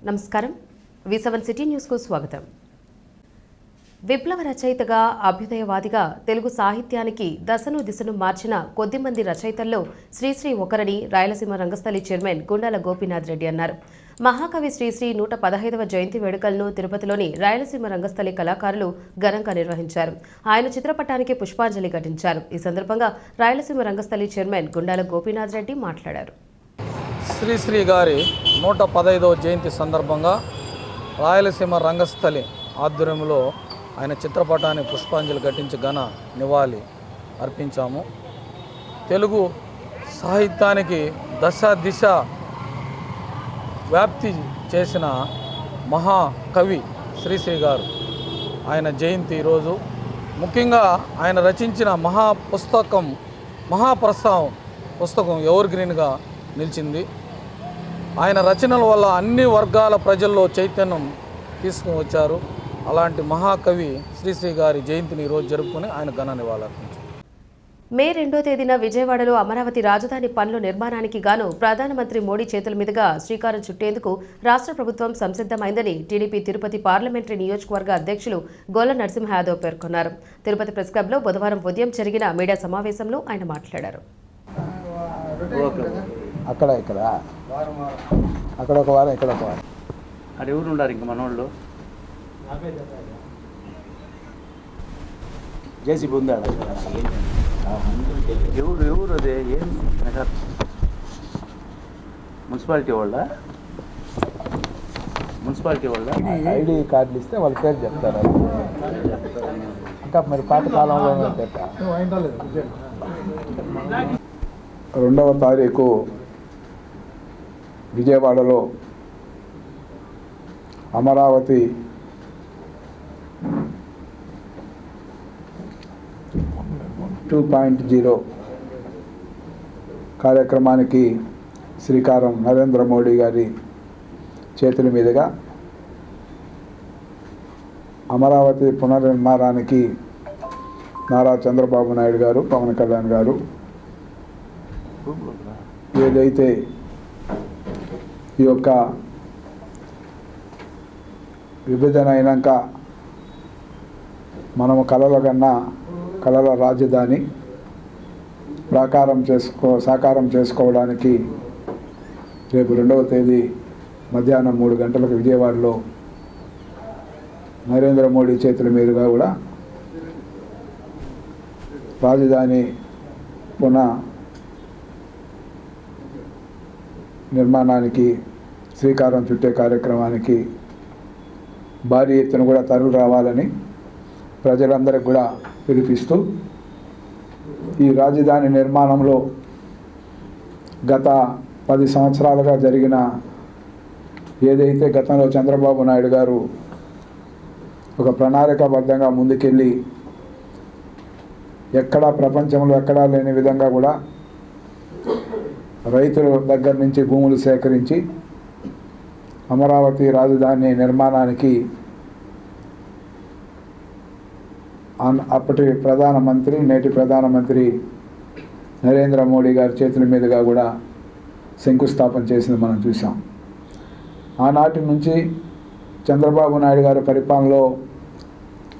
నమస్కారం. V7 city న్యూస్కు స్వాగతం. విప్లవ రచయితగా, అభ్యుదయవాదిగా తెలుగు సాహిత్యానికి దశను దిశను మార్చిన కొద్దిమంది రచయితల్లో శ్రీశ్రీ ఒకరని రాయలసీమ రంగస్థలి చైర్మన్ గుండాల గోపీనాథ్ రెడ్డి అన్నారు. మహాకవి శ్రీశ్రీ 115వ జయంతి వేడుకలను తిరుపతిలోని రాయలసీమ రంగస్థలి కళాకారులు ఘనంగా నిర్వహించారు. ఆయన చిత్రపటానికి పుష్పాంజలి ఘటించారు. ఈ సందర్భంగా రాయలసీమ రంగస్థలి చైర్మన్ గుండాల గోపీనాథ్ రెడ్డి మాట్లాడారు. శ్రీశ్రీ గారి 115వ జయంతి సందర్భంగా రాయలసీమ రంగస్థలి ఆధ్వర్యంలో ఆయన చిత్రపటాన్ని పుష్పాంజలి ఘటించి ఘన నివాళి అర్పించాము. తెలుగు సాహిత్యానికి దశ దిశ వ్యాప్తి చేసిన మహాకవి శ్రీశ్రీ గారు ఆయన జయంతి ఈరోజు. ముఖ్యంగా ఆయన రచించిన మహాప్రస్థానం పుస్తకం ఎవర్ గ్రీన్గా నిలిచింది. ఆయన రచనల వల్ల అన్ని వర్గాల ప్రజల్లో చైతన్యం తీసుకుని వచ్చారు. అలాంటి మహాకవి శ్రీశ్రీ గారి జయంతిని ఈరోజు జరుపుకుని ఆయన ఘన నివాళులర్పించారు. మే 2వ తేదీన విజయవాడలో అమరావతి రాజధాని పనుల నిర్మాణానికి గాను ప్రధానమంత్రి మోడీ చేతుల మీదుగా శ్రీకారం చుట్టేందుకు రాష్ట్ర ప్రభుత్వం సంసిద్ధమైందని టీడీపీ తిరుపతి పార్లమెంటరీ నియోజకవర్గ అధ్యక్షులు గోల నరసింహ యాదవ్ పేర్కొన్నారు. తిరుపతి ప్రెస్ క్లబ్లో బుధవారం ఉదయం జరిగిన మీడియా సమావేశంలో ఆయన మాట్లాడారు. అక్కడ ఒక వారం ఇక్కడ ఒక వారం అది ఎవరు ఉండారు ఇంకా మనోళ్ళు జేసీబీ ఉందాడు. ఎవరు అదే ఏం మున్సిపాలిటీ వాళ్ళ ఐడి కార్డులు ఇస్తే వాళ్ళ పేరు చెప్తారు. ఇంకా మరి పాత కాలంలో 2వ తారీఖు విజయవాడలో అమరావతి కార్యక్రమానికి శ్రీకారం నరేంద్ర మోడీ గారి చేతుల మీదుగా అమరావతి పునర్నిర్మాణానికి నారా చంద్రబాబు నాయుడు గారు, పవన్ కళ్యాణ్ గారు ఏదైతే ఈ యొక్క విభజన అయినాక మనము కళల రాజధాని సాకారం చేసుకోవడానికి రేపు 2వ తేదీ మధ్యాహ్నం 3 గంటలకు విజయవాడలో నరేంద్ర మోడీ చేతుల మీదుగా కూడా రాజధాని నిర్మాణానికి శ్రీకారం చుట్టే కార్యక్రమానికి భారీ ఎత్తున కూడా తరలి రావాలని ప్రజలందరికీ కూడా పిలుపిస్తూ, ఈ రాజధాని నిర్మాణంలో గత 10 సంవత్సరాలుగా జరిగిన ఏదైతే గతంలో చంద్రబాబు నాయుడు గారు ఒక ప్రణాళికాబద్ధంగా ముందుకెళ్ళి ప్రపంచంలో ఎక్కడా లేని విధంగా కూడా రైతుల దగ్గర నుంచి భూములు సేకరించి అమరావతి రాజధాని నిర్మాణానికి అప్పటి ప్రధానమంత్రి, నేటి ప్రధానమంత్రి నరేంద్ర మోడీ గారి చేతుల మీదుగా కూడా శంకుస్థాపన చేసింది మనం చూసాం. ఆనాటి నుంచి చంద్రబాబు నాయుడు గారి పరిపాలనలో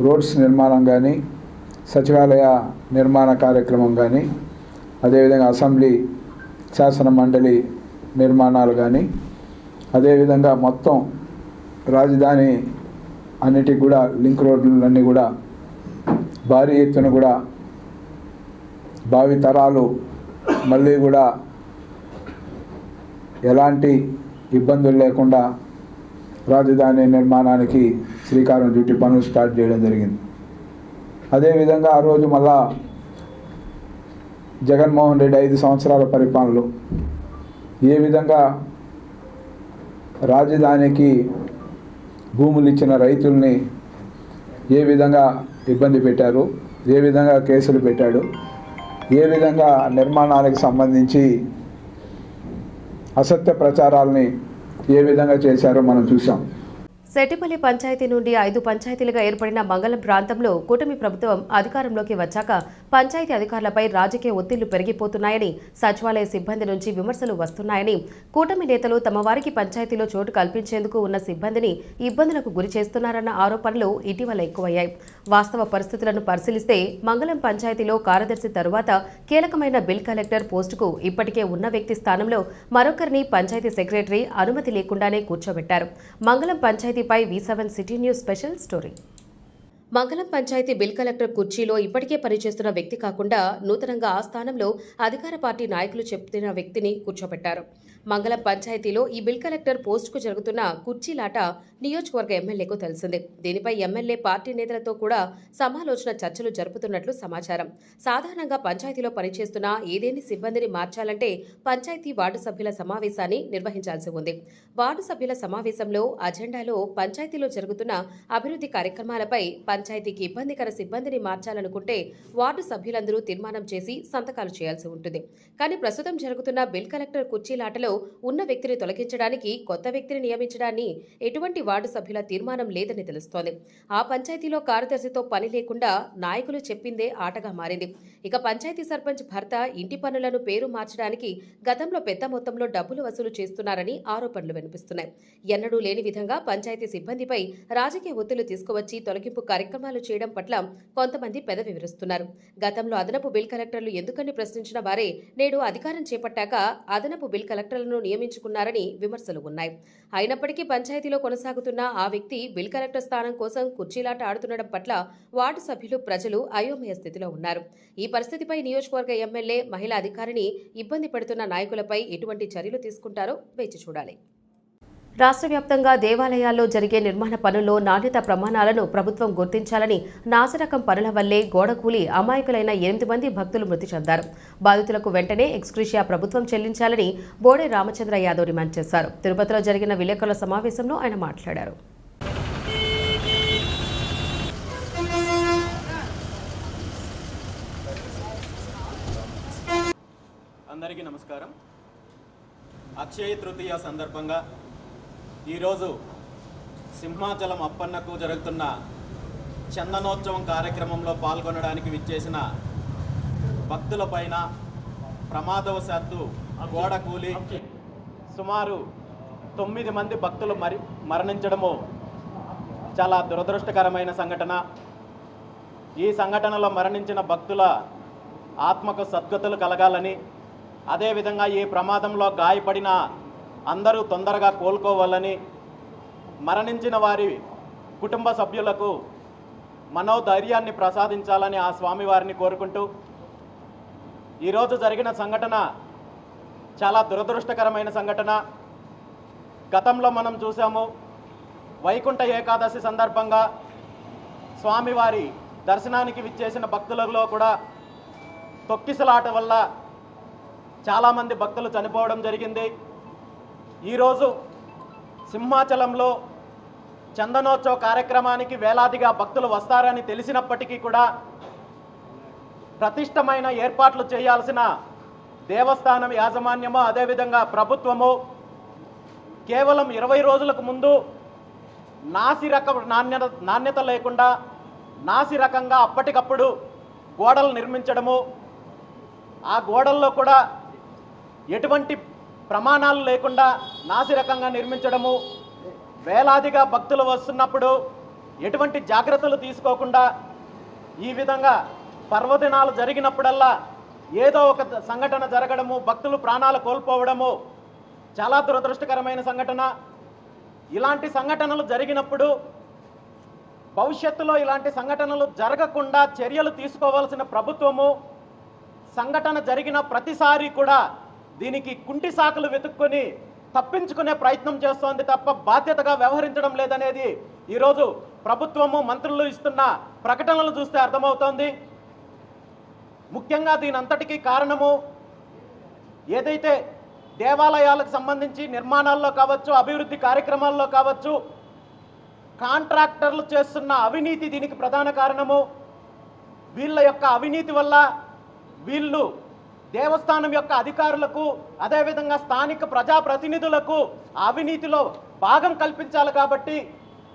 రోడ్స్ నిర్మాణం కానీ, సచివాలయ నిర్మాణ కార్యక్రమం కానీ, అదేవిధంగా అసెంబ్లీ శాసన మండలి నిర్మాణాలు కానీ, అదేవిధంగా మొత్తం రాజధాని అన్నిటికి కూడా లింక్ రోడ్లన్నీ కూడా భారీ ఎత్తున కూడా భావి తరాలు మళ్ళీ కూడా ఎలాంటి ఇబ్బందులు లేకుండా రాజధాని నిర్మాణానికి శ్రీకారం చుట్టి పనులు స్టార్ట్ చేయడం జరిగింది. అదేవిధంగా ఆ రోజు మళ్ళా జగన్మోహన్ రెడ్డి 5 సంవత్సరాల పరిపాలనలో ఏ విధంగా రాజధానికి భూములు ఇచ్చిన రైతుల్ని ఏ విధంగా ఇబ్బంది పెట్టారు, ఏ విధంగా కేసులు పెట్టాడు, ఏ విధంగా నిర్మాణానికి సంబంధించి అసత్య ప్రచారాలని ఏ విధంగా చేశారో మనం చూసాం. సెట్టిపల్లి పంచాయతీ నుండి 5 పంచాయతీలుగా ఏర్పడిన మంగళం ప్రాంతంలో కూటమి ప్రభుత్వం అధికారంలోకి వచ్చాక పంచాయతీ అధికారులపై రాజకీయ ఒత్తిళ్లు పెరిగిపోతున్నాయని, సచివాలయ సిబ్బంది నుంచి విమర్శలు వస్తున్నాయని, కూటమి నేతలు తమ వారికి పంచాయతీలో చోటు కల్పించేందుకు ఉన్న సిబ్బందిని ఇబ్బందులకు గురి చేస్తున్నారన్న ఆరోపణలు ఇటీవల ఎక్కువయ్యాయి. వాస్తవ పరిస్థితులను పరిశీలిస్తే మంగళం పంచాయతీలో కార్యదర్శి తరువాత కీలకమైన బిల్ కలెక్టర్ పోస్టుకు ఇప్పటికే ఉన్న వ్యక్తి స్థానంలో మరొకరిని పంచాయతీ సెక్రటరీ అనుమతి లేకుండానే కూర్చోబెట్టారు. మంగళం పంచాయతీపై V7 city news special story. మంగళం పంచాయతీ బిల్ కలెక్టర్ కుర్చీలో ఇప్పటికే పనిచేస్తున్న వ్యక్తి కాకుండా నూతనంగా ఆ స్థానంలో అధికార పార్టీ నాయకులు చెప్తున్న వ్యక్తిని కూర్చోబెట్టారు. మంగళం పంచాయతీలో ఈ బిల్ కలెక్టర్ పోస్టుకు జరుగుతున్న కుర్చీలాట నియోజకవర్గ ఎమ్మెల్యేకు తెలిసింది. దీనిపై ఎమ్మెల్యే పార్టీ నేతలతో కూడా సమాలోచన చర్చలు జరుపుతున్నట్లు సమాచారం. సాధారణంగా పంచాయతీలో పనిచేస్తున్న ఏదేని సిబ్బందిని మార్చాలంటే పంచాయతీ వార్డు సభ్యుల సమావేశాన్ని నిర్వహించాల్సి ఉంది. వార్డు సభ్యుల సమావేశంలో అజెండాలో పంచాయతీలో జరుగుతున్న అభివృద్ధి కార్యక్రమాలపై పంచాయతీకి ఇబ్బందికర సిబ్బందిని మార్చాలనుకుంటే వార్డు సభ్యులందరూ తీర్మానం చేసి సంతకాలు చేయాల్సి ఉంటుంది. కానీ ప్రస్తుతం జరుగుతున్న బిల్ కలెక్టర్ కుర్చీలాటలో ఉన్న వ్యక్తిని తొలగించడానికి కొత్త వ్యక్తిని నియమించడాన్ని ఎటువంటి వార్డు సభ్యుల తీర్మానం లేదని తెలుస్తోంది. ఆ పంచాయతీలో కార్యదర్శితో పని లేకుండా నాయకులు చెప్పిందే ఆటగా మారింది. ఇక పంచాయతీ సర్పంచ్ భర్త ఇంటి పనులను పేరు మార్చడానికి గతంలో పెద్ద మొత్తంలో డబ్బులు వసూలు చేస్తున్నారని ఆరోపణలు వినిపిస్తున్నాయి. ఎన్నడూ లేని విధంగా పంచాయతీ సిబ్బందిపై రాజకీయ ఒత్తిళ్లు తీసుకువచ్చి తొలగింపు కార్యక్రమాలు చేయడం పట్ల కొంతమంది పెదవి విరుస్తున్నారు. గతంలో అదనపు బిల్ కలెక్టర్లు ఎందుకని ప్రశ్నించిన వారే నేడు అధికారం చేపట్టాక అదనపు బిల్ కలెక్టర్లను నియమించుకున్నారని విమర్శలు ఉన్నాయి. అయినప్పటికీ పంచాయతీలో కొనసాగుతున్న ఆ వ్యక్తి బిల్ కలెక్టర్ స్థానం కోసం కుర్చీలాట ఆడుతుండడం పట్ల వార్డు సభ్యులు, ప్రజలు అయోమయ స్థితిలో ఉన్నారు. ఈ పరిస్థితిపై నియోజకవర్గ ఎమ్మెల్యే, మహిళా అధికారిని ఇబ్బంది పెడుతున్న నాయకులపై ఎటువంటి చర్యలు తీసుకుంటారో వేచి చూడాలి. రాష్ట్ర వ్యాప్తంగా దేవాలయాల్లో జరిగే నిర్మాణ పనుల్లో నాణ్యత ప్రమాణాలను ప్రభుత్వం గుర్తించాలని, నాసిరకం పనుల వల్లే గోడకూలి అమాయకులైన 8 మంది భక్తులు మృతి చెందారు. బాధితులకు వెంటనే ఎక్స్గ్రేషియా ప్రభుత్వం చెల్లించాలని బోడే రామచంద్ర యాదవ్ డిమాండ్ చేశారు. తిరుపతిలో జరిగిన విలేకరుల సమావేశంలో ఆయన మాట్లాడారు. అందరికీ నమస్కారం. అక్షయ తృతీయ సందర్భంగా ఈరోజు సింహాచలం అప్పన్నకు జరుగుతున్న చందనోత్సవం కార్యక్రమంలో పాల్గొనడానికి విచ్చేసిన భక్తులపైన ప్రమాదవశాత్తు గోడ కూలి సుమారు 9 మంది భక్తులు మరణించడము చాలా దురదృష్టకరమైన సంఘటన. ఈ సంఘటనలో మరణించిన భక్తుల ఆత్మకు సద్గతులు కలగాలని, అదేవిధంగా ఈ ప్రమాదంలో గాయపడిన అందరూ తొందరగా కోలుకోవాలని, మరణించిన వారి కుటుంబ సభ్యులకు మనోధైర్యాన్ని ప్రసాదించాలని ఆ స్వామివారిని కోరుకుంటూ, ఈరోజు జరిగిన సంఘటన చాలా దురదృష్టకరమైన సంఘటన. గతంలో మనం చూసాము, వైకుంఠ ఏకాదశి సందర్భంగా స్వామివారి దర్శనానికి విచ్చేసిన భక్తులలో కూడా తొక్కిసలాట వల్ల చాలామంది భక్తులు చనిపోవడం జరిగింది. ఈరోజు సింహాచలంలో చందనోత్సవ కార్యక్రమానికి వేలాదిగా భక్తులు వస్తారని తెలిసినప్పటికీ కూడా ప్రతిష్టమైన ఏర్పాట్లు చేయాల్సిన దేవస్థానం యాజమాన్యము, అదేవిధంగా ప్రభుత్వము కేవలం 20 రోజులకు ముందు నాణ్యత లేకుండా నాసిరకంగా అప్పటికప్పుడు గోడలు నిర్మించడము, ఆ గోడల్లో కూడా ఎటువంటి ప్రమాణాలు లేకుండా నాసిరకంగా నిర్మించడము, వేలాదిగా భక్తులు వస్తున్నప్పుడు ఎటువంటి జాగ్రత్తలు తీసుకోకుండా ఈ విధంగా పర్వదినాలు జరిగినప్పుడల్లా ఏదో ఒక సంఘటన జరగడము, భక్తులు ప్రాణాలు కోల్పోవడము చాలా దురదృష్టకరమైన సంఘటన. ఇలాంటి సంఘటనలు జరిగినప్పుడు భవిష్యత్తులో ఇలాంటి సంఘటనలు జరగకుండా చర్యలు తీసుకోవాల్సిన ప్రభుత్వము సంఘటన జరిగిన ప్రతిసారి కూడా దీనికి కుంటి సాకులు వెతుక్కొని తప్పించుకునే ప్రయత్నం చేస్తోంది తప్ప బాధ్యతగా వ్యవహరించడం లేదనేది ఈరోజు ప్రభుత్వము, మంత్రులు ఇస్తున్న ప్రకటనలు చూస్తే అర్థమవుతోంది. ముఖ్యంగా దీని అంతటికీ కారణము ఏదైతే దేవాలయాలకు సంబంధించి నిర్మాణాల్లో కావచ్చు, అభివృద్ధి కార్యక్రమాల్లో కావచ్చు, కాంట్రాక్టర్లు చేస్తున్న అవినీతి దీనికి ప్రధాన కారణము. వీళ్ళ యొక్క అవినీతి వల్ల వీళ్ళు దేవస్థానం యొక్క అధికారులకు, అదేవిధంగా స్థానిక ప్రజాప్రతినిధులకు అవినీతిలో భాగం కల్పించాలి. కాబట్టి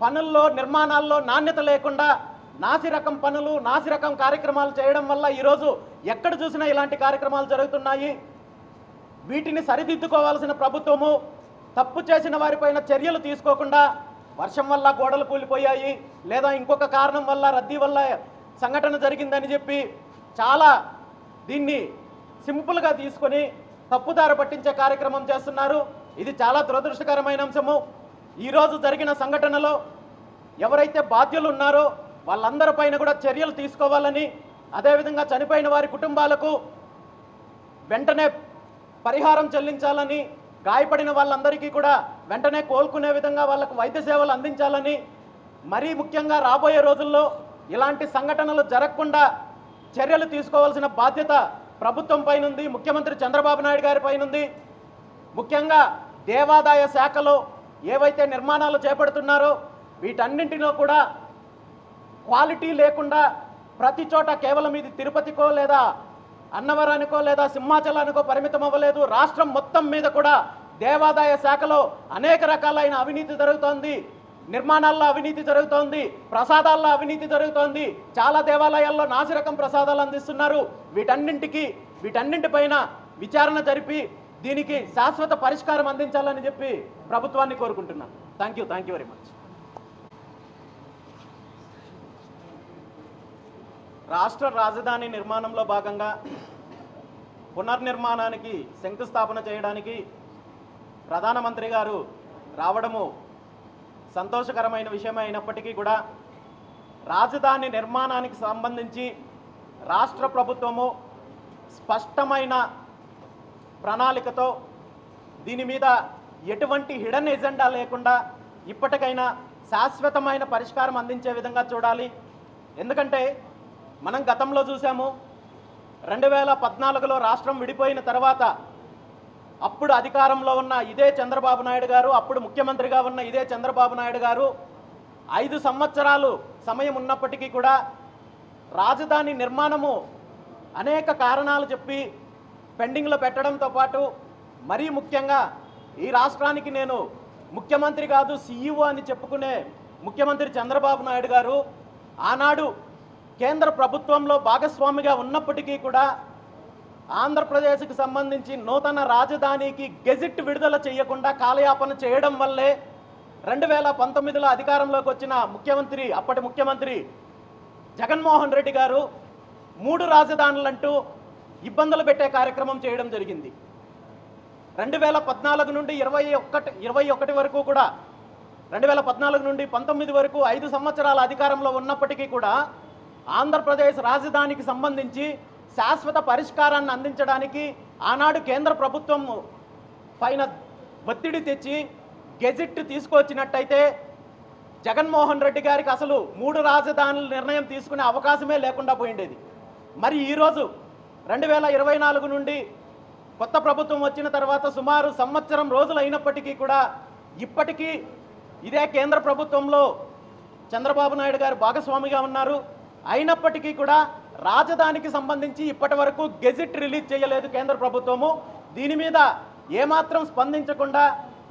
పనుల్లో నిర్మాణాల్లో నాణ్యత లేకుండా నాసిరకం పనులు నాసిరకం కార్యక్రమాలు చేయడం వల్ల ఈరోజు ఎక్కడ చూసినా ఇలాంటి కార్యక్రమాలు జరుగుతున్నాయి. వీటిని సరిదిద్దుకోవాల్సిన ప్రభుత్వము తప్పు చేసిన వారిపైన చర్యలు తీసుకోకుండా వర్షం వల్ల గోడలు కూలిపోయాయి లేదా ఇంకొక కారణం వల్ల రద్దీ వల్ల సంఘటన జరిగిందని చెప్పి చాలా దీన్ని సింపుల్గా తీసుకొని తప్పుదారి పట్టించే కార్యక్రమం చేస్తున్నారు. ఇది చాలా దురదృష్టకరమైన అంశము. ఈరోజు జరిగిన సంఘటనలో ఎవరైతే బాధ్యులు ఉన్నారో వాళ్ళందరిపైన కూడా చర్యలు తీసుకోవాలని, అదేవిధంగా చనిపోయిన వారి కుటుంబాలకు వెంటనే పరిహారం చెల్లించాలని, గాయపడిన వాళ్ళందరికీ కూడా వెంటనే కోలుకునే విధంగా వాళ్ళకు వైద్య సేవలు అందించాలని, మరీ ముఖ్యంగా రాబోయే రోజుల్లో ఇలాంటి సంఘటనలు జరగకుండా చర్యలు తీసుకోవాల్సిన బాధ్యత ప్రభుత్వం పైనుంది, ముఖ్యమంత్రి చంద్రబాబు నాయుడు గారి పైనుంది. ముఖ్యంగా దేవాదాయ శాఖలో ఏవైతే నిర్మాణాలు చేపడుతున్నారో వీటన్నింటిలో కూడా క్వాలిటీ లేకుండా ప్రతి చోట కేవలం ఇది తిరుపతికో లేదా అన్నవరానికో లేదా సింహాచలానికో పరిమితం అవ్వలేదు. రాష్ట్రం మొత్తం మీద కూడా దేవాదాయ శాఖలో అనేక రకాలైన అవినీతి జరుగుతోంది. నిర్మాణాల్లో అవినీతి జరుగుతోంది, ప్రసాదాల్లో అవినీతి జరుగుతోంది. చాలా దేవాలయాల్లో నాసిరకం ప్రసాదాలు అందిస్తున్నారు. వీటన్నింటిపైన విచారణ జరిపి దీనికి శాశ్వత పరిష్కారం అందించాలని చెప్పి ప్రభుత్వాన్ని కోరుకుంటున్నాను. Thank you very much. రాష్ట్ర రాజధాని నిర్మాణంలో భాగంగా పునర్నిర్మాణానికి శంకుస్థాపన చేయడానికి ప్రధానమంత్రి గారు రావడము సంతోషకరమైన విషయమే అయినప్పటికీ కూడా రాజధాని నిర్మాణానికి సంబంధించి రాష్ట్ర ప్రభుత్వము స్పష్టమైన ప్రణాళికతో దీని మీద ఎటువంటి హిడెన్ ఎజెండా లేకుండా ఇప్పటికైనా శాశ్వతమైన పరిష్కారం అందించే విధంగా చూడాలి. ఎందుకంటే మనం గతంలో చూసాము 2014లో రాష్ట్రం విడిపోయిన తర్వాత అప్పుడు అధికారంలో ఉన్న ఇదే చంద్రబాబు నాయుడు గారు, అప్పుడు ముఖ్యమంత్రిగా ఉన్న ఇదే చంద్రబాబు నాయుడు గారు 5 సంవత్సరాలు సమయం ఉన్నప్పటికీ కూడా రాజధాని నిర్మాణము అనేక కారణాలు చెప్పి పెండింగ్లో పెట్టడంతో పాటు మరీ ముఖ్యంగా ఈ రాష్ట్రానికి నేను ముఖ్యమంత్రి కాదు సీఈఓ అని చెప్పుకునే ముఖ్యమంత్రి చంద్రబాబు నాయుడు గారు ఆనాడు కేంద్ర ప్రభుత్వంలో భాగస్వామిగా ఉన్నప్పటికీ కూడా ఆంధ్రప్రదేశ్కి సంబంధించి నూతన రాజధానికి గెజిట్ విడుదల చేయకుండా కాలయాపన చేయడం వల్లే 2019లో అధికారంలోకి వచ్చిన అప్పటి ముఖ్యమంత్రి జగన్మోహన్ రెడ్డి గారు 3 రాజధానులంటూ ఇబ్బందులు పెట్టే కార్యక్రమం చేయడం జరిగింది. 2014 నుండి 21 వరకు కూడా 2014 నుండి 19 వరకు 5 సంవత్సరాల అధికారంలో ఉన్నప్పటికీ కూడా ఆంధ్రప్రదేశ్ రాజధానికి సంబంధించి శాశ్వత పరిష్కారాన్ని అందించడానికి ఆనాడు కేంద్ర ప్రభుత్వం పైన ఒత్తిడి తెచ్చి గెజిట్ తీసుకొచ్చినట్టయితే జగన్మోహన్ రెడ్డి గారికి అసలు 3 రాజధానుల నిర్ణయం తీసుకునే అవకాశమే లేకుండా పోయిండేది. మరి ఈరోజు 2024 నుండి కొత్త ప్రభుత్వం వచ్చిన తర్వాత సుమారు సంవత్సరం రోజులు అయినప్పటికీ కూడా ఇప్పటికీ ఇదే కేంద్ర ప్రభుత్వంలో చంద్రబాబు నాయుడు గారు భాగస్వామిగా ఉన్నారు. అయినప్పటికీ కూడా రాజధానికి సంబంధించి ఇప్పటి వరకు గెజిట్ రిలీజ్ చేయలేదు కేంద్ర ప్రభుత్వము. దీని మీద ఏమాత్రం స్పందించకుండా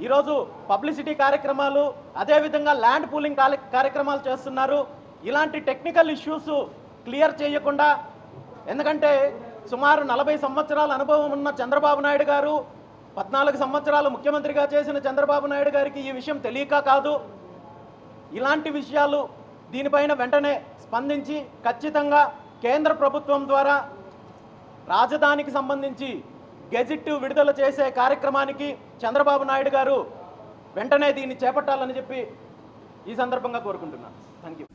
ఈరోజు పబ్లిసిటీ కార్యక్రమాలు, అదేవిధంగా ల్యాండ్ పూలింగ్ కార్యక్రమాలు చేస్తున్నారు. ఇలాంటి టెక్నికల్ ఇష్యూస్ క్లియర్ చేయకుండా, ఎందుకంటే సుమారు 40 సంవత్సరాల అనుభవం ఉన్న చంద్రబాబు నాయుడు గారు 14 సంవత్సరాలు ముఖ్యమంత్రిగా చేసిన చంద్రబాబు నాయుడు గారికి ఈ విషయం తెలియక కాదు. ఇలాంటి విషయాలు దీనిపైన వెంటనే స్పందించి ఖచ్చితంగా కేంద్ర ప్రభుత్వం ద్వారా రాజధానికి సంబంధించి గెజిట్ విడుదల చేసే కార్యక్రమానికి చంద్రబాబు నాయుడు గారు వెంటనే దీన్ని చేపట్టాలని చెప్పి ఈ సందర్భంగా కోరుకుంటున్నాను. Thank you.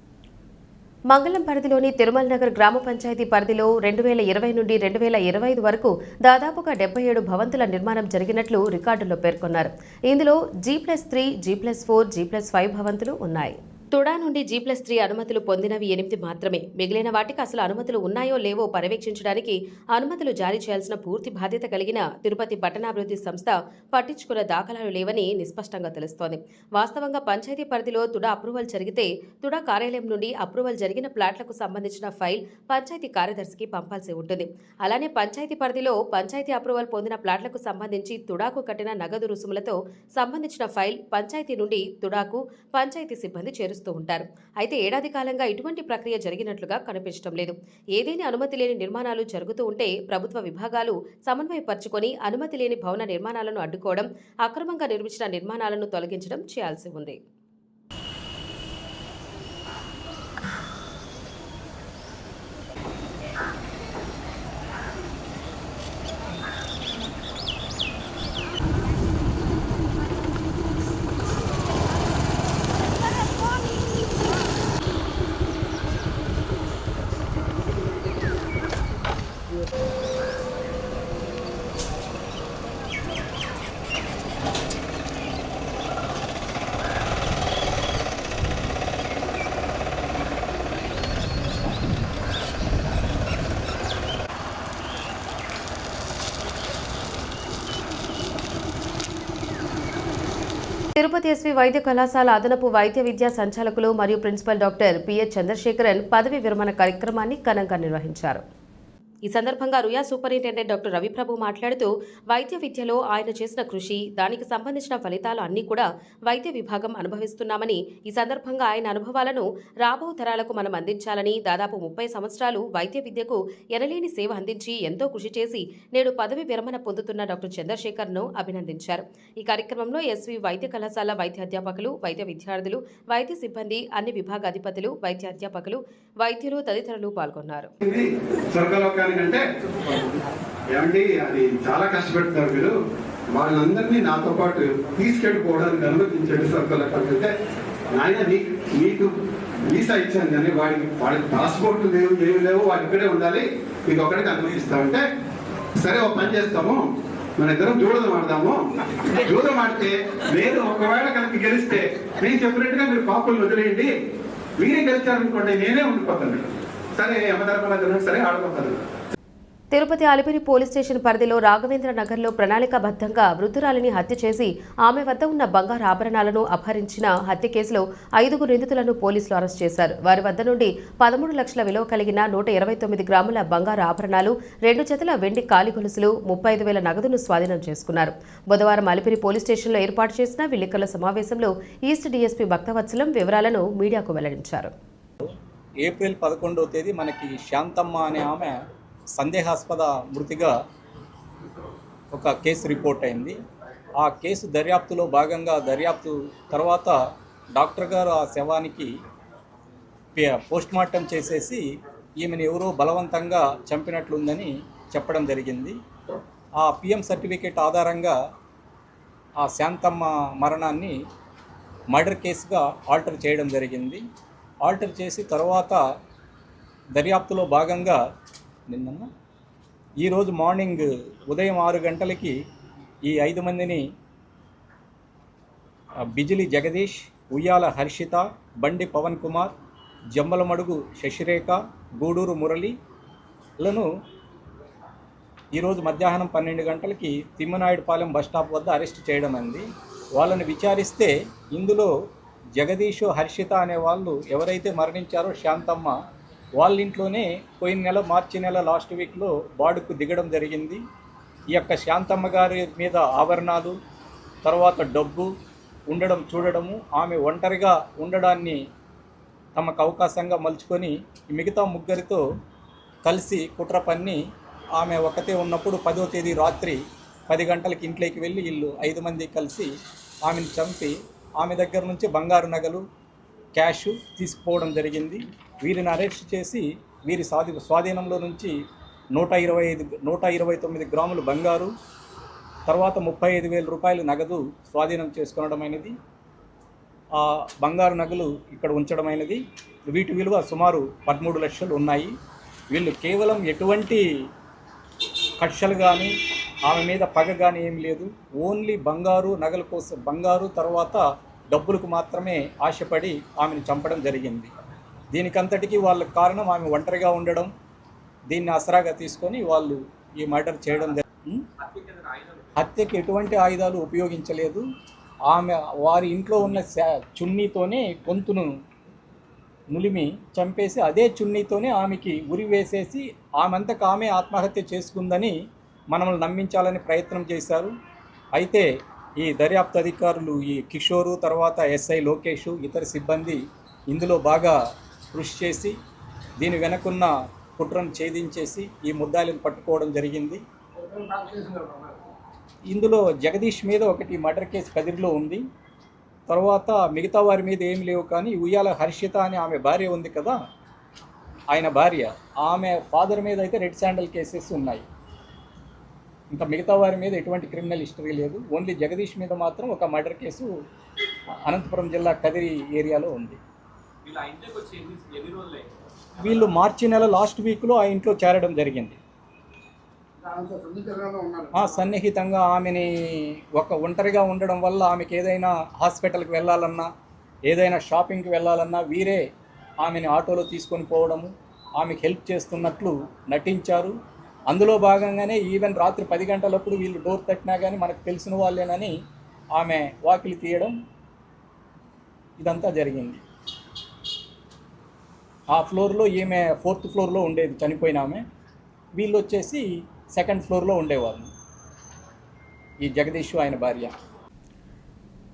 మంగళం పరిధిలోని తిరుమల నగర్ గ్రామ పంచాయతీ పరిధిలో 2020 నుండి 2025 వరకు దాదాపుగా 77 భవంతుల నిర్మాణం జరిగినట్లు రికార్డుల్లో పేర్కొన్నారు. ఇందులో G+3, G+4, G+5 భవంతులు ఉన్నాయి. తుడా నుండి G+3 అనుమతులు పొందినవి 8 మాత్రమే. మిగిలిన వాటికి అసలు అనుమతులు ఉన్నాయో లేవో పర్యవేక్షించడానికి అనుమతులు జారీ చేయాల్సిన పూర్తి బాధ్యత కలిగిన తిరుపతి పట్టణాభివృద్ధి సంస్థ పట్టించుకున్న దాఖలాలు లేవని నిస్పష్టంగా తెలుస్తోంది. వాస్తవంగా పంచాయతీ పరిధిలో తుడా అప్రూవల్ జరిగితే తుడా కార్యాలయం నుండి అప్రూవల్ జరిగిన ప్లాట్లకు సంబంధించిన ఫైల్ పంచాయతీ కార్యదర్శికి పంపాల్సి ఉంటుంది. అలానే పంచాయతీ పరిధిలో పంచాయతీ అప్రూవల్ పొందిన ప్లాట్లకు సంబంధించి తుడాకు కట్టిన నగదు రుసుములతో సంబంధించిన ఫైల్ పంచాయతీ నుండి తుడాకు పంచాయతీ సిబ్బంది చేరుస్తూ ఉంటారు. అయితే ఏడాది కాలంగా ఇటువంటి ప్రక్రియ జరిగినట్లుగా కనిపించడం లేదు. ఏదేని అనుమతి లేని నిర్మాణాలు జరుగుతూ ఉంటే ప్రభుత్వ విభాగాలు సమన్వయపరుచుకొని అనుమతి లేని భవన నిర్మాణాలను అడ్డుకోవడం, అక్రమంగా నిర్మించిన నిర్మాణాలను తొలగించడం చేయాల్సి ఉంది. తిరుపతి ఎస్వి వైద్య కళాశాల అదనపు వైద్య విద్యా సంచాలకులు మరియు ప్రిన్సిపల్ డాక్టర్ పిహెచ్ చంద్రశేఖరన్ పదవి విరమణ కార్యక్రమాన్ని ఘనంగా నిర్వహించారు. ఈ సందర్భంగా రుయా సూపరింటెండెంట్ డాక్టర్ రవిప్రభు మాట్లాడుతూ వైద్య విద్యలో ఆయన చేసిన కృషి, దానికి సంబంధించిన ఫలితాలు అన్నీ కూడా వైద్య విభాగం అనుభవిస్తున్నామని, ఈ సందర్భంగా ఆయన అనుభవాలను రాబో తరాలకు మనం అందించాలని, దాదాపు 30 సంవత్సరాలు వైద్య విద్యకు ఎనలేని సేవ అందించి ఎంతో కృషి చేసి నేడు పదవి విరమణ పొందుతున్న డాక్టర్ చంద్రశేఖర్ను అభినందించారు. ఈ కార్యక్రమంలో ఎస్వి వైద్య కళాశాల వైద్య అధ్యాపకులు, వైద్య విద్యార్థులు, వైద్య సిబ్బంది, అన్ని విభాగ అధిపతులు, వైద్య అధ్యాపకులు, వైద్యులు తదితరులు పాల్గొన్నారు. అంటే ఏమండి అది చాలా కష్టపెడతారు మీరు, వాళ్ళందరినీ నాతో పాటు తీసుకెళ్ళిపోవడానికి అనుమతించండి సర్కలకంటే నాయన నీకు వీసా ఇచ్చాను కానీ వాడికి పాస్పోర్ట్ లేవు ఏమి లేవు, వాడి ఇక్కడే ఉండాలి, మీకు ఒకటికి అనుమతిస్తామంటే సరే ఒక పని చేస్తాము, మన ఇద్దరం జూదం ఆడదాము, జూదం ఆడితే నేను ఒకవేళ కనుక గెలిస్తే నేను చెప్పినట్టుగా మీరు కాపులను వదిలేయండి, మీరే గెలిచారనుకోండి నేనే ఉండిపోతాను, సరే యమధర్మరాజు సరే ఆడుకుంటాను. తిరుపతి అలిపిరి పోలీస్ స్టేషన్ పరిధిలో రాఘవేంద్ర నగర్లో ప్రణాళికాబద్ధంగా వృద్ధురాలిని హత్య చేసి ఆమె వద్ద ఉన్న బంగారు ఆభరణాలను అపహరించిన హత్య కేసులో 5 నిందితులను పోలీసులు అరెస్ట్ చేశారు. వారి వద్ద నుండి 13 లక్షల విలువ కలిగిన 129 గ్రాముల బంగారు ఆభరణాలు, 2 జతల వెండి కాలి గొలుసులు, 35,000 నగదును స్వాధీనం చేసుకున్నారు. బుధవారం అలిపిరి పోలీస్ స్టేషన్లో ఏర్పాటు చేసిన విలేకరుల సమావేశంలో ఈస్ట్ డీఎస్పీ భక్తవత్సలం వివరాలను మీడియాకు వెల్లడించారు. ఏప్రిల్ 11వ తేదీ మనకి శాంతమ్మ అనే ఆమె సందేహాస్పద మృతిగా ఒక కేసు రిపోర్ట్ అయింది. ఆ కేసు దర్యాప్తులో భాగంగా దర్యాప్తు తర్వాత డాక్టర్ గారు ఆ శవానికి పోస్ట్మార్టం చేసేసి ఈమెను ఎవరో బలవంతంగా చంపినట్లుందని చెప్పడం జరిగింది. ఆ పిఎం సర్టిఫికేట్ ఆధారంగా ఆ శాంతమ్మ మరణాన్ని మర్డర్ కేసుగా ఆల్టర్ చేయడం జరిగింది. ఆల్టర్ చేసి తర్వాత దర్యాప్తులో భాగంగా ఈరోజు మార్నింగ్ ఉదయం 6 గంటలకి ఈ 5 మందిని బిజిలి జగదీష్, ఉయ్యాల హర్షిత, బండి పవన్ కుమార్, జమ్మలమడుగు శశిరేఖ, గూడూరు మురళిలను ఈరోజు మధ్యాహ్నం 12 గంటలకి తిమ్మనాయుడుపాలెం బస్టాప్ వద్ద అరెస్ట్ చేయడం అయింది. వాళ్ళని విచారిస్తే ఇందులో జగదీష్, హర్షిత అనే వాళ్ళు ఎవరైతే మరణించారో శాంతమ్మ వాళ్ళ ఇంట్లోనే పోయిన నెల మార్చి నెల లాస్ట్ వీక్లో బాడుకు దిగడం జరిగింది. ఈ యొక్క శాంతమ్మ గారి మీద ఆభరణాలు, తర్వాత డబ్బు ఉండడం చూడడము, ఆమె ఒంటరిగా ఉండడాన్ని తమకు అవకాశంగా మలుచుకొని మిగతా ముగ్గురితో కలిసి కుట్ర పన్ని ఆమె ఒకతే ఉన్నప్పుడు 10వ తేదీ రాత్రి 10 గంటలకి ఇంట్లోకి వెళ్ళి వీళ్ళు 5 మంది కలిసి ఆమెను చంపి ఆమె దగ్గర నుంచి బంగారు నగలు, క్యాష్ తీసుకుపోవడం జరిగింది. వీరిని అరెస్ట్ చేసి వీరి స్వాధీనంలో నుంచి 129 గ్రాములు బంగారు, తర్వాత 35,000 రూపాయలు నగదు స్వాధీనం చేసుకోవడమైనది. ఆ బంగారు నగలు ఇక్కడ ఉంచడమైనది. వీటి విలువ సుమారు 13 లక్షలు ఉన్నాయి. వీళ్ళు కేవలం ఎటువంటి కక్షలు కానీ ఆమె మీద పగ కానీ ఏం లేదు, ఓన్లీ బంగారు నగల కోసం, బంగారు తర్వాత డబ్బులకు మాత్రమే ఆశపడి ఆమెను చంపడం జరిగింది. దీనికంతటికీ వాళ్ళకి కారణం ఆమె ఒంటరిగా ఉండడం. దీన్ని ఆసరాగా తీసుకొని వాళ్ళు ఈ మర్డర్ చేయడం జరిగింది. హత్యకి ఎటువంటి ఆయుధాలు ఉపయోగించలేదు. ఆమె వారి ఇంట్లో ఉన్న చున్నీతోనే గొంతును నులిమి చంపేసి అదే చున్నీతోనే ఆమెకి ఉరి వేసేసి ఆమెంతకు ఆమె ఆత్మహత్య చేసుకుందని మనల్ని నమ్మించాలని ప్రయత్నం చేశారు. అయితే ఈ దర్యాప్తు అధికారులు ఈ కిషోరు తర్వాత ఎస్ఐ లోకేష్ ఇతర సిబ్బంది ఇందులో బాగా కృషి చేసి దీని వెనకున్న కుట్రను ఛేదించేసి ఈ ముద్దాయిలను పట్టుకోవడం జరిగింది. ఇందులో జగదీష్ మీద ఒకటి మర్డర్ కేసు కదిరిలో ఉంది. తర్వాత మిగతా వారి మీద ఏమి లేవు. కానీ ఉయ్యాల హర్షిత అని ఆమె భార్య ఉంది కదా, ఆయన భార్య, ఆమె ఫాదర్ మీద అయితే రెడ్ శాండల్ కేసెస్ ఉన్నాయి. ఇంకా మిగతా వారి మీద ఎటువంటి క్రిమినల్ హిస్టరీ లేదు. ఓన్లీ జగదీష్ మీద మాత్రం ఒక మర్డర్ కేసు అనంతపురం జిల్లా కదిరి ఏరియాలో ఉంది. వీళ్ళు మార్చి నెల లాస్ట్ వీక్లో ఆ ఇంట్లో చేరడం జరిగింది. సన్నిహితంగా ఆమెని ఒంటరిగా ఉండడం వల్ల ఆమెకి ఏదైనా హాస్పిటల్కి వెళ్ళాలన్నా ఏదైనా షాపింగ్కి వెళ్ళాలన్నా వీరే ఆమెని ఆటోలో తీసుకొని పోవడము, ఆమెకు హెల్ప్ చేస్తున్నట్లు నటించారు. అందులో భాగంగానే ఈవెన్ రాత్రి 10 గంటలప్పుడు వీళ్ళు డోర్ తట్టినా కానీ మనకు తెలిసిన వాళ్ళేనని ఆమె వాకిలి తీయడం ఇదంతా జరిగింది. ఆ ఫ్లోర్లో ఈమె 4th ఫ్లోర్లో ఉండేది చనిపోయిన ఆమె. వీళ్ళు వచ్చేసి 2nd ఫ్లోర్లో ఉండేవారు, ఈ జగదీష్ ఆయన భార్య.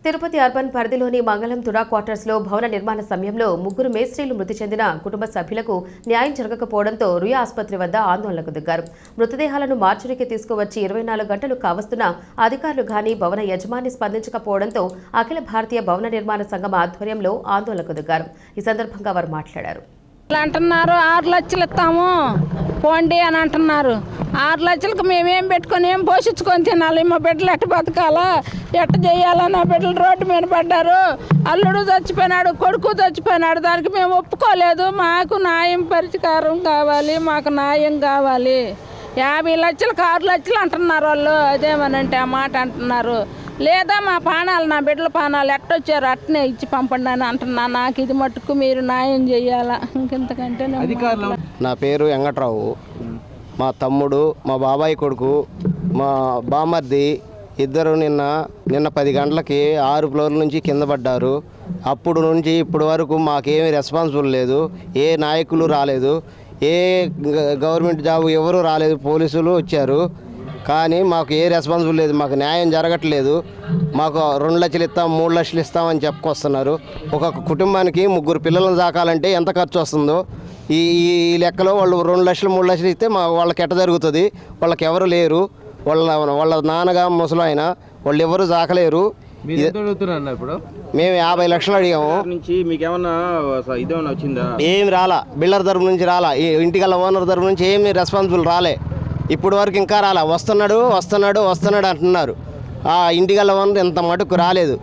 తిరుపతి అర్బన్ పరిధిలోని మంగళం తుడా క్వార్టర్స్లో భవన నిర్మాణ సమయంలో 3 మేస్త్రీలు మృతి చెందిన కుటుంబ సభ్యులకు న్యాయం జరగకపోవడంతో రుయా ఆసుపత్రి వద్ద ఆందోళనకు దిగారు. మృతదేహాలను మార్చురీకి తీసుకువచ్చి 24 గంటలు కావస్తున్న అధికారులు గాని భవన యజమాని స్పందించకపోవడంతో అఖిల భారతీయ భవన నిర్మాణ సంఘం ఆధ్వర్యంలో ఆందోళనకు దిగారు. ఈ సందర్భంగా వారు మాట్లాడారు. అంటున్నారు 6 లక్షలు ఇస్తాము పోండి అని అంటున్నారు. 6 లక్షలకు మేమేం పెట్టుకొని ఏం పోషించుకొని తినాలి? మా బిడ్డలు ఎట్ట బతకాలా, ఎట్ట చేయాలా? నా బిడ్డలు రోడ్డు మీద పడ్డారు, అల్లుడు చచ్చిపోయినాడు, కొడుకు చచ్చిపోయినాడు. దానికి మేము ఒప్పుకోలేదు. మాకు న్యాయం పరిష్కారం కావాలి, మాకు న్యాయం కావాలి. 50 లక్షలకు 6 లక్షలు అంటున్నారు వాళ్ళు. అదేమనంటే ఆ మాట అంటున్నారు. లేదా మా పానాలు, నా బిడ్డల పానాలు ఎట్టొచ్చారు అట్టనే ఇచ్చి పంపండి అని అంటున్నా. నాకు ఇది మట్టుకు మీరు న్యాయం చేయాలా, ఇంకెంతకంటే. నా పేరు వెంకట్రావు. మా తమ్ముడు, మా బాబాయ్ కొడుకు, మా బామర్ది ఇద్దరు నిన్న 10 గంటలకి 6 ఫ్లోర్ల నుంచి కింద పడ్డారు. అప్పుడు నుంచి ఇప్పటి వరకు మాకేమీ రెస్పాన్సిబుల్ లేదు. ఏ నాయకులు రాలేదు, ఏ గవర్నమెంట్ జాబ్ ఎవరు రాలేదు. పోలీసులు వచ్చారు కానీ మాకు ఏ రెస్పాన్సిబుల్ లేదు. మాకు న్యాయం జరగట్లేదు. మాకు 2 లక్షలు ఇస్తాం, 3 లక్షలు ఇస్తామని చెప్పుకొస్తున్నారు. ఒక కుటుంబానికి 3 పిల్లలను సాకాలంటే ఎంత ఖర్చు వస్తుందో ఈ లెక్కలో వాళ్ళు 2 లక్షలు 3 లక్షలు ఇస్తే వాళ్ళకి ఎట్ట జరుగుతుంది? వాళ్ళకి ఎవరు లేరు. వాళ్ళ నాన్నగా ముసలాయన, వాళ్ళు ఎవరు సాకలేరు. ఇప్పుడు మేము 50 లక్షలు అడిగాము. ఏమి రాలా, బిల్డర్ తరపు నుంచి రాలా, ఇంటికల్లా ఓనర్ తరపు నుంచి ఏమి రెస్పాన్సిబుల్ రాలే. ఇప్పుడు వరకు ఇంకా రాలా. వస్తున్నాడు అంటున్నారు. ఆ ఇంటికల్లా ఓనర్ ఇంత మటుకు రాలేదు.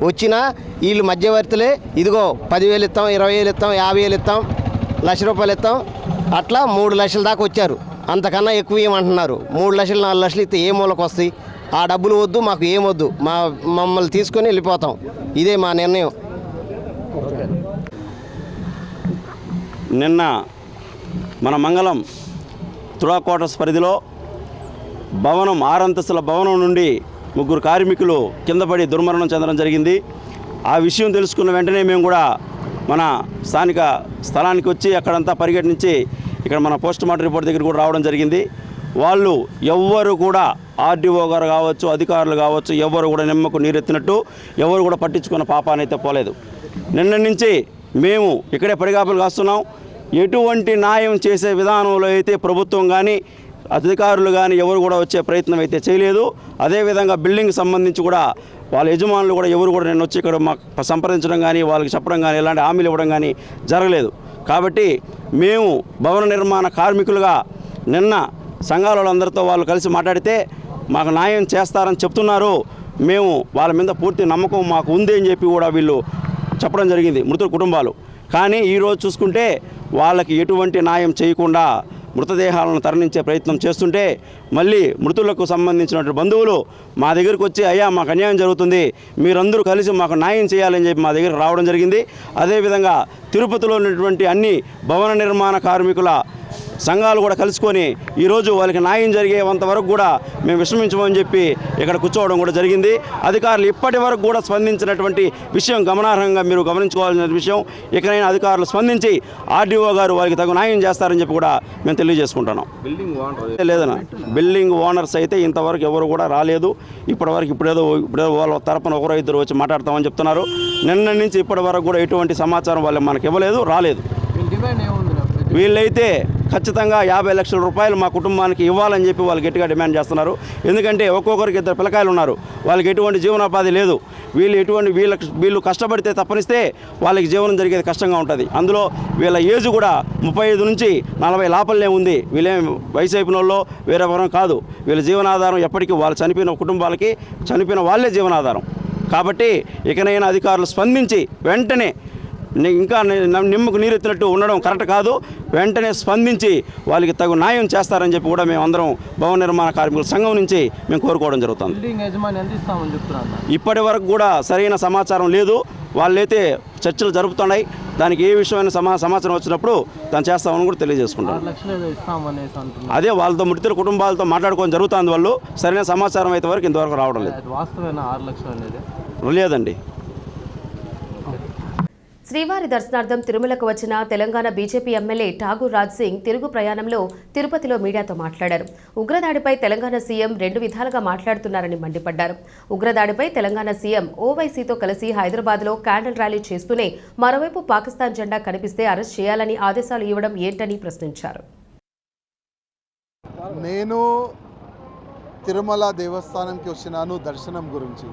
వచ్చినా వీళ్ళు మధ్యవర్తులే, ఇదిగో 10,000 ఇస్తాం, 20,000 ఇస్తాం, 50,000 ఇస్తాం, ₹1,00,000 ఇస్తాం, అట్లా 3 లక్షల దాకా వచ్చారు. అంతకన్నా ఎక్కువ ఏమంటున్నారు. 3 లక్షలు 4 లక్షలు ఇస్తే ఏ మూలకు వస్తాయి? ఆ డబ్బులు వద్దు, మాకు ఏమొద్దు, మమ్మల్ని తీసుకొని వెళ్ళిపోతాం. ఇదే మా నిర్ణయం. నిన్న మన మంగళం తుడా క్వార్టర్స్ పరిధిలో భవనం 6 అంతస్తుల భవనం నుండి 3 కార్మికులు కింద పడి దుర్మరణం చెందడం జరిగింది. ఆ విషయం తెలుసుకున్న వెంటనే మేము కూడా మన స్థానిక స్థలానికి వచ్చి అక్కడంతా పరిగెట్టించి ఇక్కడ మన పోస్ట్ మార్టం రిపోర్ట్ దగ్గర కూడా రావడం జరిగింది. వాళ్ళు ఎవ్వరు కూడా ఆర్డీఓ గారు కావచ్చు, అధికారులు కావచ్చు, ఎవరు కూడా నిమ్మకు నీరెత్తినట్టు ఎవరు కూడా పట్టించుకున్న పాపానైతే పోలేదు. నిన్న నుంచి మేము ఇక్కడే పడిగాపులు కాస్తున్నాం. ఎటువంటి న్యాయం చేసే విధానంలో అయితే ప్రభుత్వం కానీ అధికారులు కానీ ఎవరు కూడా వచ్చే ప్రయత్నం అయితే చేయలేదు. అదేవిధంగా బిల్డింగ్ సంబంధించి కూడా వాళ్ళ యజమానులు కూడా ఎవరు కూడా నేను వచ్చి ఇక్కడ మాకు సంప్రదించడం కానీ వాళ్ళకి చెప్పడం కానీ ఎలాంటి హామీలు ఇవ్వడం కానీ జరగలేదు. కాబట్టి మేము భవన నిర్మాణ కార్మికులుగా నిన్న సంఘాల వాళ్ళందరితో వాళ్ళు కలిసి మాట్లాడితే మాకు న్యాయం చేస్తారని చెప్తున్నారు. మేము వాళ్ళ మీద పూర్తి నమ్మకం మాకు ఉంది అని చెప్పి కూడా వీళ్ళు చెప్పడం జరిగింది, మృతుల కుటుంబాలు. కానీ ఈరోజు చూసుకుంటే వాళ్ళకి ఎటువంటి న్యాయం చేయకుండా మృతదేహాలను తరలించే ప్రయత్నం చేస్తుంటే మళ్ళీ మృతులకు సంబంధించినటువంటి బంధువులు మా దగ్గరికి వచ్చి అయ్యా మాకు అన్యాయం జరుగుతుంది, మీరందరూ కలిసి మాకు న్యాయం చేయాలని చెప్పి మా దగ్గరికి రావడం జరిగింది. అదేవిధంగా తిరుపతిలో ఉన్నటువంటి అన్ని భవన నిర్మాణ కార్మికుల సంఘాలు కూడా కలుసుకొని ఈరోజు వాళ్ళకి న్యాయం జరిగేంత వరకు కూడా మేము విశ్రమించమని చెప్పి ఇక్కడ కూర్చోవడం కూడా జరిగింది. అధికారులు ఇప్పటి వరకు కూడా స్పందించినటువంటి విషయం గమనార్హంగా మీరు గమనించుకోవాల్సిన విషయం. ఇకనైనా అధికారులు స్పందించి ఆర్డీఓ గారు వాళ్ళకి తగు న్యాయం చేస్తారని చెప్పి కూడా మేము తెలియజేసుకుంటున్నాం. లేదన్నా, బిల్డింగ్ ఓనర్స్ అయితే ఇంతవరకు ఎవరు కూడా రాలేదు. ఇప్పుడేదో వాళ్ళ తరపున ఒకరో ఇద్దరు వచ్చి మాట్లాడతామని చెప్తున్నారు. నిన్న నుంచి ఇప్పటి వరకు కూడా ఎటువంటి సమాచారం వాళ్ళు మనకు ఇవ్వలేదు, రాలేదు. వీళ్ళైతే ఖచ్చితంగా 50 లక్షల రూపాయలు మా కుటుంబానికి ఇవ్వాలని చెప్పి వాళ్ళు గట్టిగా డిమాండ్ చేస్తున్నారు. ఎందుకంటే ఒక్కొక్కరికి 2 పిల్లకాయలు ఉన్నారు, వాళ్ళకి ఎటువంటి జీవనోపాధి లేదు. వీళ్ళు కష్టపడితే తప్పనిస్తే వాళ్ళకి జీవనం జరిగేది కష్టంగా ఉంటుంది. అందులో వీళ్ళ ఏజ్ కూడా 35 నుంచి 40 లోపలనే ఉంది. వీళ్ళేం వయసు అయిపోయిన వాళ్ళు వేరే వరం కాదు. వీళ్ళ జీవనాధారం ఎప్పటికీ వాళ్ళు చనిపోయిన కుటుంబాలకి చనిపోయిన వాళ్ళే జీవనాధారం. కాబట్టి ఇకనైనా అధికారులు స్పందించి వెంటనే ఇంకా నిమ్మకు నీరెత్తినట్టు ఉండడం కరెక్ట్ కాదు. వెంటనే స్పందించి వాళ్ళకి తగు న్యాయం చేస్తారని చెప్పి కూడా మేము అందరం భవన నిర్మాణ కార్మికుల సంఘం నుంచి మేము కోరుకోవడం జరుగుతుంది. ఇప్పటి వరకు కూడా సరైన సమాచారం లేదు. వాళ్ళైతే చర్చలు జరుపుతున్నాయి. దానికి ఏ విషయమైన సమాచారం వచ్చినప్పుడు దాన్ని చేస్తామని కూడా తెలియజేసుకుంటాం. అదే వాళ్ళతో మృతుల కుటుంబాలతో మాట్లాడుకోవడం జరుగుతుంది. వాళ్ళు సరైన సమాచారం అయితే వరకు ఇంతవరకు రావడం లేదు. లేదండి. శ్రీవారి దర్శనార్థం తిరుమలకు వచ్చిన తెలంగాణ బీజేపీ ఎమ్మెల్యే ఠాగూర్ రాజ్ సింగ్ తిరుగు ప్రయాణంలో తిరుపతిలో మీడియాతో మాట్లాడారు. ఉగ్రదాడిపై తెలంగాణ సీఎం 2 విధాలుగా మాట్లాడుతున్నారని మండిపడ్డారు. ఉగ్రదాడిపై తెలంగాణ సీఎం ఓవైసీతో కలిసి హైదరాబాద్లో క్యాండిల్ ర్యాలీ చేస్తూనే మరోవైపు పాకిస్తాన్ జెండా కనిపిస్తే అరెస్ట్ చేయాలని ఆదేశాలు ఇవ్వడం ఏంటని ప్రశ్నించారు. నేను తిరుమల దేవస్థానంకి వచ్చినాను దర్శనం గురించి.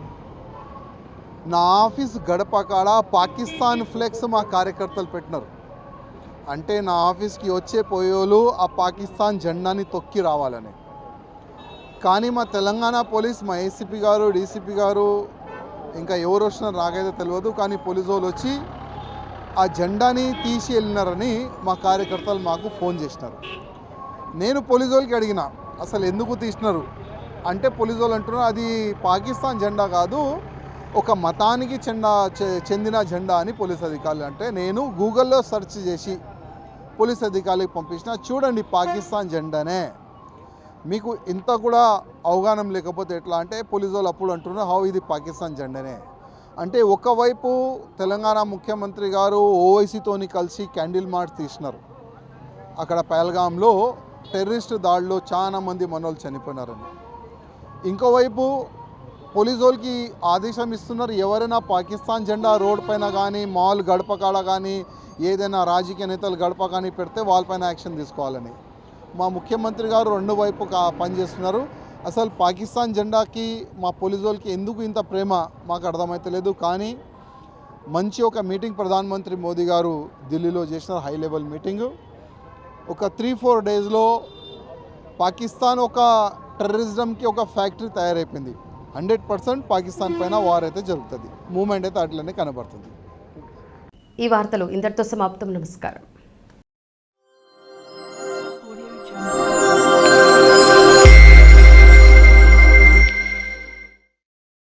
నా ఆఫీస్ గడప కాడ పాకిస్తాన్ ఫ్లెక్స్ మా కార్యకర్తలు పెట్టినారు. అంటే నా ఆఫీస్కి వచ్చే పోయేలు ఆ పాకిస్తాన్ జెండాని తొక్కి రావాలని. కానీ మా తెలంగాణ పోలీస్, మా ఏసీపీ గారు, డీసీపీ గారు, ఇంకా ఎవరు వచ్చినారు నాకైతే తెలియదు, కానీ పోలీసు వాళ్ళు వచ్చి ఆ జెండాని తీసి వెళ్ళినారని మా కార్యకర్తలు మాకు ఫోన్ చేసినారు. నేను పోలీసు వాళ్ళకి అడిగిన అసలు ఎందుకు తీసినారు అంటే పోలీసు వాళ్ళు అంటున్నారు అది పాకిస్తాన్ జెండా కాదు, ఒక మతానికి చెందిన జెండా అని పోలీస్ అధికారులు అంటే నేను గూగుల్లో సెర్చ్ చేసి పోలీస్ అధికారులకు పంపించిన. చూడండి పాకిస్తాన్ జెండానే. మీకు ఇంత కూడా అవగాహన లేకపోతే ఎట్లా అంటే పోలీసు వాళ్ళు అప్పుడు అంటున్నారు హౌ ఇది పాకిస్తాన్ జెండానే అంటే. ఒకవైపు తెలంగాణ ముఖ్యమంత్రి గారు ఓవైసీతోని కలిసి క్యాండిల్ మార్చ్ తీసినారు. అక్కడ పహల్గాంలో టెర్రరిస్టు దాడిలో చాలా మంది మనోళ్ళు చనిపోయినారని. ఇంకోవైపు పోలీసు వాళ్ళకి ఆదేశం ఇస్తున్నారు ఎవరైనా పాకిస్తాన్ జెండా రోడ్ పైన కానీ మాల్ గడప కాడ కానీ ఏదైనా రాజకీయ నేతలు గడప కానీ పెడితే వాళ్ళపైన యాక్షన్ తీసుకోవాలని. మా ముఖ్యమంత్రి గారు 2 వైపు పనిచేస్తున్నారు. అసలు పాకిస్తాన్ జెండాకి మా పోలీసు వాళ్ళకి ఎందుకు ఇంత ప్రేమ మాకు అర్థమైతలేదు. కానీ మంచి ఒక మీటింగ్ ప్రధానమంత్రి మోదీ గారు ఢిల్లీలో చేసిన హై లెవెల్ మీటింగు. ఒక 3-4 డేస్లో పాకిస్తాన్ ఒక టెర్రరిజంకి ఒక ఫ్యాక్టరీ తయారైపోయింది. 100% పాకిస్తాన్ పైన వార్ అయితే జరుగుతుంది. మూమెంట్ అయితే అట్లనే కనబడుతుంది. ఈ వార్తలు ఇంతటితో సమాప్తం. నమస్కారం.